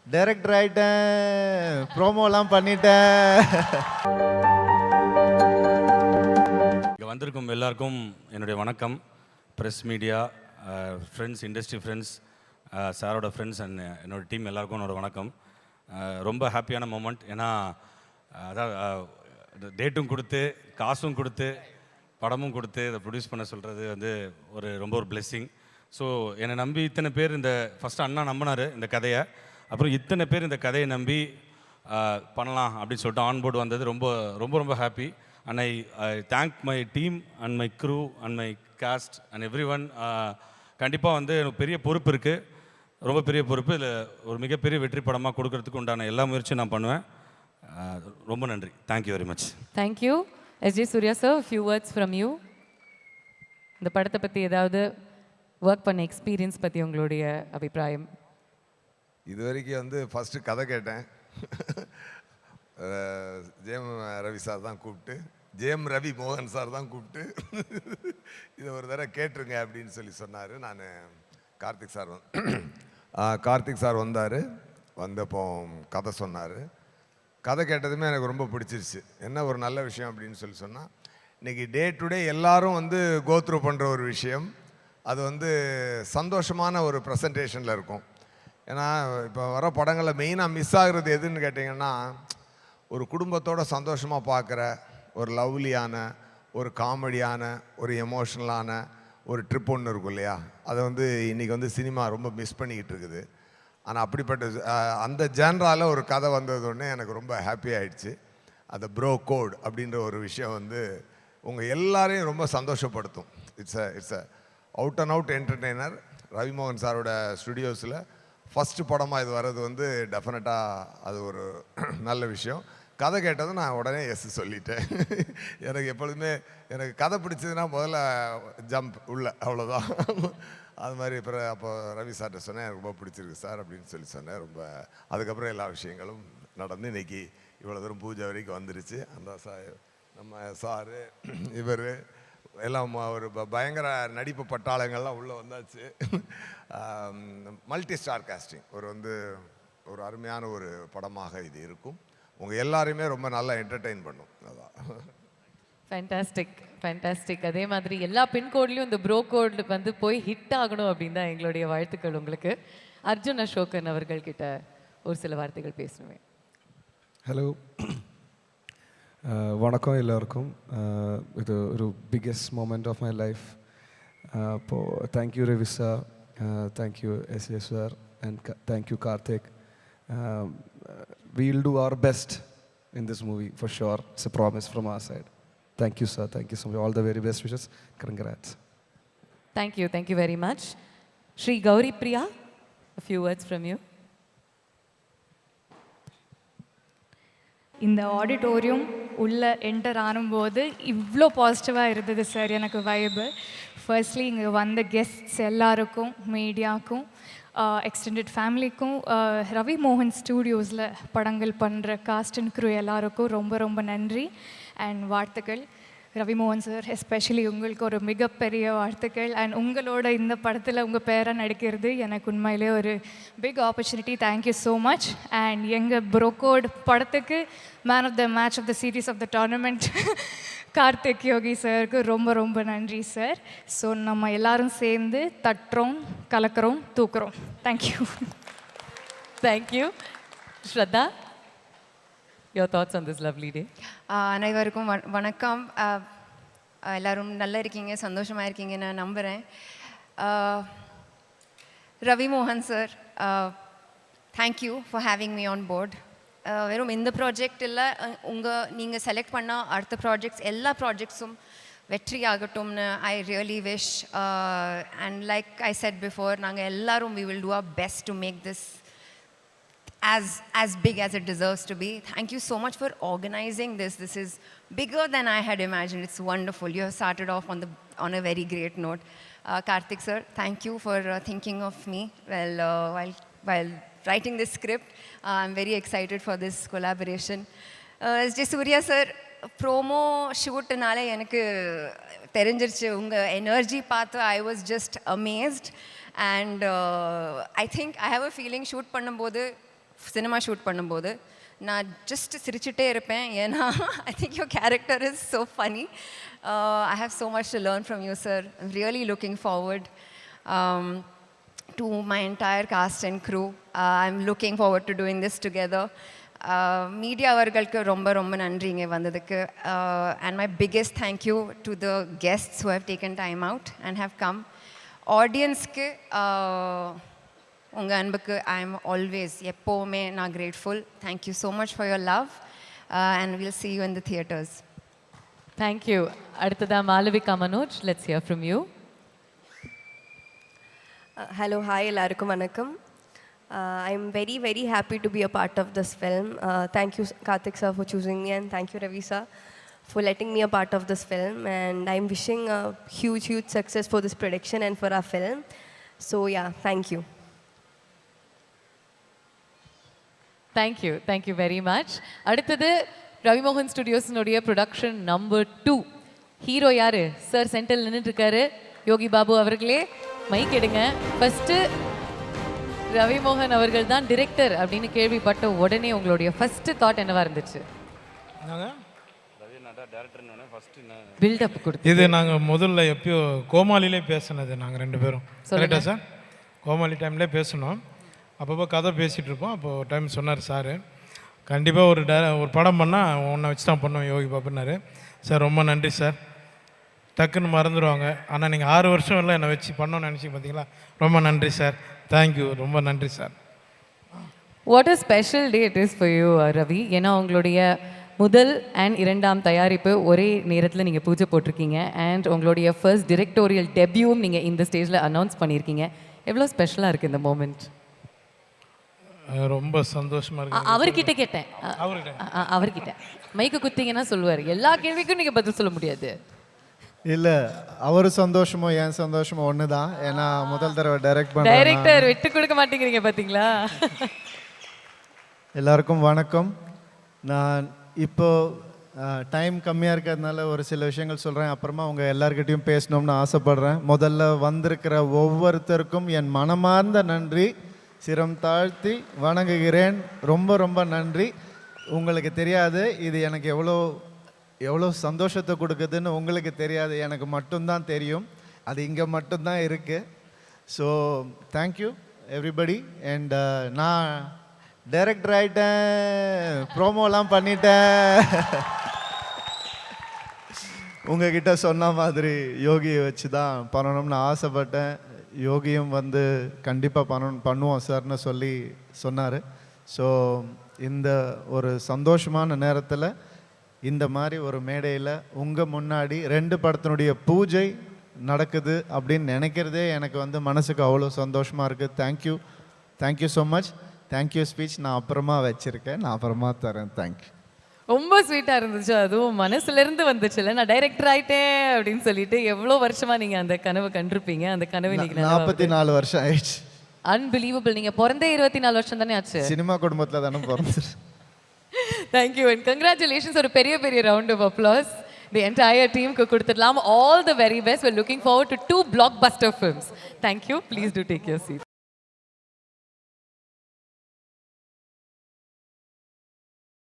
Director ஆயிட்டேன், ப்ரோமோலாம் பண்ணிட்டேன். இங்கே வந்திருக்கும் எல்லாருக்கும் என்னுடைய வணக்கம். Press media friends, industry friends, சாரோட ஃப்ரெண்ட்ஸ் அண்ட் என்னோடய டீம் எல்லாருக்கும் என்னோட வணக்கம். ரொம்ப ஹாப்பியான மூமெண்ட். ஏன்னா அதான் டேட்டும் கொடுத்து காசும் கொடுத்து படமும் கொடுத்து இதை ப்ரொடியூஸ் பண்ண சொல்கிறது வந்து ரொம்ப ஒரு பிளெஸ்ஸிங். ஸோ என்னை நம்பி இத்தனை பேர் ஃபஸ்ட்டு அண்ணா நம்பினார் இந்த கதையை. அப்புறம் இத்தனை பேர் இந்த கதையை நம்பி பண்ணலாம் அப்படின்னு சொல்லிட்டு ஆன்போர்டு வந்தது ரொம்ப ரொம்ப ரொம்ப happy. And I thank my team and my crew and my cast and everyone. கண்டிப்பாக எனக்கு பெரிய பொறுப்பு இருக்குது, ரொம்ப பெரிய பொறுப்பு. இதில் ஒரு மிகப்பெரிய வெற்றி படமாக கொடுக்கறதுக்கு உண்டான எல்லா முயற்சியும் நான் பண்ணுவேன். ரொம்ப நன்றி. Thank you very much. Thank you. SJ Suryah sir, few words from you. இந்த படத்தை பற்றி ஏதாவது ஒர்க் பண்ண எக்ஸ்பீரியன்ஸ் பற்றி உங்களுடைய அபிப்பிராயம்? இது வரைக்கும் ஃபஸ்ட்டு கதை கேட்டேன். ஜெயம் ரவி சார் தான் கூப்பிட்டு, ஜெயம் ரவி மோகன் சார் தான் கூப்பிட்டு இதை ஒரு தடவை கேட்டுருங்க அப்படின்னு சொன்னார். நான் கார்த்திக் சார் வந்தார். வந்தப்போ கதை சொன்னார். கதை கேட்டதுமே எனக்கு ரொம்ப பிடிச்சிருச்சு. என்ன ஒரு நல்ல விஷயம் அப்படின்னு சொன்னால், இன்றைக்கி டே டு டே எல்லோரும் கோத்ரூ பண்ணுற ஒரு விஷயம். அது சந்தோஷமான ஒரு ப்ரெசன்டேஷனில் இருக்கும். ஏன்னா இப்போ வர படங்களில் மெயினாக மிஸ் ஆகுறது எதுன்னு கேட்டிங்கன்னா, ஒரு குடும்பத்தோடு சந்தோஷமாக பார்க்குற ஒரு லவ்லியான, ஒரு காமெடியான, ஒரு எமோஷ்னலான ஒரு ட்ரிப் ஒன்று இருக்கும் இல்லையா? அதை இன்றைக்கி சினிமா ரொம்ப மிஸ் பண்ணிக்கிட்டு இருக்குது. ஆனால் அப்படிப்பட்ட அந்த ஜேன்ராவில் ஒரு கதை வந்தது ஒன்று எனக்கு ரொம்ப ஹாப்பி ஆகிடுச்சு. அந்த ப்ரோ கோட் அப்படின்ற ஒரு விஷயம் உங்கள் எல்லாரையும் ரொம்ப சந்தோஷப்படுத்தும். It's a out and out entertainer. Ravi Mohan சாரோட ஸ்டுடியோஸில் ஃபஸ்ட்டு படமாக இது வர்றது டெஃபினட்டாக அது ஒரு நல்ல விஷயம். கதை கேட்டதும் நான் உடனே எஸ் சொல்லிட்டேன். எனக்கு எப்பொழுதுமே எனக்கு கதை பிடிச்சதுன்னா முதல்ல ஜம்ப் உள்ள, அவ்வளோதான். அது மாதிரி அப்போ ரவி சார்கிட்ட சொன்னேன், எனக்கு ரொம்ப பிடிச்சிருக்கு சார் அப்படின்னு சொன்னேன். அதுக்கப்புறம் எல்லா விஷயங்களும் நடந்து இன்றைக்கி இவ்வளோ தூரம் பூஜை வரைக்கும் வந்துருச்சு. அந்த நம்ம சாரு இவர் எல்லாம் ஒரு பயங்கர நடிப்பு பட்டாளங்கள்லாம் உள்ளே வந்தாச்சு. மல்டி ஸ்டார் காஸ்டிங் ஒரு அருமையான ஒரு படமாக இது இருக்கும். உங்கள் எல்லாரையுமே ரொம்ப நல்லா என்டர்டெயின் பண்ணும். அதான். Fantastic, fantastic. அதே மாதிரி எல்லா பின்கோட்லேயும் இந்த ப்ரோ கோட் போய் ஹிட் ஆகணும் அப்படின்னு தான் எங்களுடைய வாழ்த்துக்கள் உங்களுக்கு. அர்ஜுன் அசோகன் அவர்கள்கிட்ட ஒரு சில வார்த்தைகள் பேசணுமே. ஹலோ, வணக்கம் எல்லாருக்கும். இது ஒரு biggest moment of my life. அப்போது thank you Ravi sir, thank you SA sir and thank you Karthik. We'll do our best in this movie for sure. It's a promise from our side. Thank you, sir. Thank you so much. All the very best wishes. Congrats. Thank you very much. Shri Gauri Priya, a few words from you. இந்த auditorium உள்ளே enter ஆனும்போது இவ்வளோ பாசிட்டிவாக இருந்தது sir. எனக்கு vibe firstly இங்கே வந்த guests எல்லாருக்கும், மீடியாவுக்கும், extended ஃபேமிலிக்கும், ரவி மோகன் ஸ்டூடியோஸில் படங்கள் பண்ணுற காஸ்ட் அண்ட் க்ரூ எல்லாருக்கும் ரொம்ப ரொம்ப நன்றி அண்ட் வாழ்த்துக்கள். ரவி மோகன் சார் எஸ்பெஷலி உங்களுக்கு ஒரு மிகப்பெரிய வாழ்த்துக்கள். அண்ட் உங்களோட இந்த படத்தில் உங்கள் பேரை நடிக்கிறது எனக்கு உண்மையிலே ஒரு big opportunity. Thank you so much. And எங்கள் ப்ரோகோட் படத்துக்கு man of the match of the series of the tournament Karthik Yogi சாருக்கு ரொம்ப ரொம்ப நன்றி சார். ஸோ நம்ம எல்லாரும் சேர்ந்து தட்டுறோம், கலக்கிறோம், தூக்குறோம். Thank you. Thank you. Shraddha, your thoughts on this lovely day? அனைவருக்கும் வணக்கம். எல்லோரும் நல்லா இருக்கீங்க, சந்தோஷமாக இருக்கீங்க நான் நம்புகிறேன். ரவி மோகன் sir, thank you for having me on board. வெறும் இந்த ப்ராஜெக்ட் இல்லை, நீங்கள் செலக்ட் பண்ண அடுத்த ப்ராஜெக்ட்ஸ் எல்லா ப்ராஜெக்ட்ஸும் வெற்றி ஆகட்டும்னு I really wish. And like I said before, நாங்கள் எல்லாரும் we will do our best to make this as big as it deserves to be. Thank you so much for organizing this. This is bigger than I had imagined. It's wonderful. You have started off on a very great note. Karthik sir, thank you for thinking of me while writing this script. I'm very excited for this collaboration. S.J. Surya sir, promo shoot naale enakku therinjiruchu unga energy paathu. I was just amazed and I think I have a feeling shoot பண்ணும்போது cinema shoot பண்ணும்போது நான் just சிரிச்சுட்டே இருப்பேன். ஏன்னா I think your character is so funny. I have so much to learn from you sir. I'm really looking forward to my entire cast and crew. I'm looking forward to doing this together. Media அவர்களுக்கு ரொம்ப ரொம்ப நன்றி இங்கே வந்ததுக்கு. And my biggest thank you to the guests who have taken time out and have come. ஆடியன்ஸ்க்கு உங்கள் அன்புக்கு I am always எப்போவுமே நான் grateful. Thank you so much for your love and we'll see you in the theatres. Thank you. அடுத்ததா Malavika Manoj, let's hear from you. Hello, hi, எல்லாருக்கும் வணக்கம். I'm very, very happy to be a part of this film. Thank you, Karthik sir, for choosing me, and thank you, Ravi sir, for letting me a part of this film. And I'm wishing a huge, huge success for this production and for our film. So yeah, thank you. Thank you very much. அடுத்தது ரவி மோகன் ஸ்டுடியோஸினுடைய production number 2. Hero யாரு sir? சென்டரில் நின்றுட்டு இருக்காரு. யோகி பாபு அவர்களே mic எடுங்க. First Ravi மோகன் அவர்கள் தான் டிரெக்டர் அப்படின்னு கேள்விப்பட்ட உடனே உங்களுடைய ஃபர்ஸ்ட் தாட் என்னவா இருந்துச்சு? பில்டப் கொடுத்து இது நாங்கள் முதல்ல எப்பயோ கோமாளிலே பேசினது நாங்கள் 2 பேரும். கரெக்டா சார்? கோமாளி டைம்லேயே பேசணும். அப்பப்போ கதை பேசிகிட்டு இருப்போம். அப்போது டைம் சொன்னார் சார், கண்டிப்பாக ஒரு படம் பண்ணால் உன்னை வச்சு தான் பண்ணுவோம் யோகி பாபுன்னாரு. சார் ரொம்ப நன்றி சார். டக்குன்னு மறந்துடுவாங்க, ஆனால் நீங்கள் 6 வருஷம் இல்லை என்னை வச்சு பண்ணோன்னு நினச்சி பார்த்தீங்களா? ரொம்ப நன்றி சார். தேங்க்யூ, ரொம்ப நன்றி sir. What a special day it is for you Ravi. ஏன்னா உங்களுடைய முதல் அண்ட் 2ஆம் தயாரிப்பு ஒரே நேரத்தில் நீங்கள் பூஜை போட்டிருக்கீங்க. அண்ட் உங்களுடைய ஃபர்ஸ்ட் டிரெக்டோரியல் டெபியூவும் நீங்கள் இந்த ஸ்டேஜில் அனௌன்ஸ் பண்ணியிருக்கீங்க. எவ்வளோ ஸ்பெஷலாக இருக்குது இந்த மூமெண்ட்? ரொம்ப சந்தோஷமாக இருக்கு. அவர்கிட்ட கேட்டேன், அவர்கிட்ட மைக்கு குத்திங்கன்னா சொல்லுவார். எல்லா கேள்விக்கும் நீங்கள் பதில் சொல்ல முடியாது. இல்லை, அவர் சந்தோஷமோ என் சந்தோஷமோ ஒன்று தான். ஏன்னா முதல் தடவை டைரக்ட் பண்ண டைரக்டர் விட்டு கொடுக்க மாட்டேங்கிறீங்க பார்த்தீங்களா? எல்லாருக்கும் வணக்கம். நான் இப்போ டைம் கம்மியாக இருக்கிறதுனால ஒரு சில விஷயங்கள் சொல்கிறேன். அப்புறமா உங்கள் எல்லாருக்கிட்டையும் பேசணும்னு ஆசைப்பட்றேன். முதல்ல வந்திருக்கிற ஒவ்வொருத்தருக்கும் என் மனமார்ந்த நன்றி, சிரம் தாழ்த்தி வணங்குகிறேன். ரொம்ப ரொம்ப நன்றி. உங்களுக்கு தெரியாது இது எனக்கு எவ்வளோ சந்தோஷத்தை கொடுக்குதுன்னு. உங்களுக்கு தெரியாது, எனக்கு மட்டும்தான் தெரியும். அது இங்கே மட்டும்தான் இருக்குது. So thank you everybody. அண்ட் நான் டைரக்டர் ஆகிட்டேன், ப்ரோமோலாம் பண்ணிட்டேன். உங்ககிட்ட சொன்ன மாதிரி யோகியை வச்சு தான் பண்ணணும்னு ஆசைப்பட்டேன். யோகியும் வந்து கண்டிப்பாக பண்ணுவோம் சார்னு சொன்னார். ஸோ இந்த ஒரு சந்தோஷமான நேரத்தில் இந்த மாதிரி ஒரு மேடையில் உங்கள் முன்னாடி 2 படத்தினுடைய பூஜை நடக்குது அப்படின்னு நினைக்கிறதே எனக்கு வந்து மனசுக்கு அவ்வளோ சந்தோஷமாக இருக்குது. Thank you so much. Thank you speech நான் அப்புறமா வச்சுருக்கேன், நான் அப்புறமா தரேன். தேங்க்யூ. ரொம்ப ஸ்வீட்டாக இருந்துச்சு. அதுவும் மனசுலேருந்து வந்துச்சுல்ல. நான் டைரக்டர் ஆகிட்டேன் அப்படின்னு சொல்லிட்டு எவ்வளோ வருஷமாக நீங்கள் அந்த கனவு கண்டிருப்பீங்க. அந்த கனவு நீங்கள் 44 வருஷம் ஆயிடுச்சு. அன்பிலீவபிள். நீங்கள் பிறந்தே 24 வருஷம் தானே ஆச்சு? சினிமா குடும்பத்தில் தானே பிறந்து. Thank you and congratulations. ஒரு பெரிய round of applause the entire டீமுக்கு கொடுத்துடலாம். All the very best. we're looking forward to 2 blockbuster films. Thank you. Please do take your seat.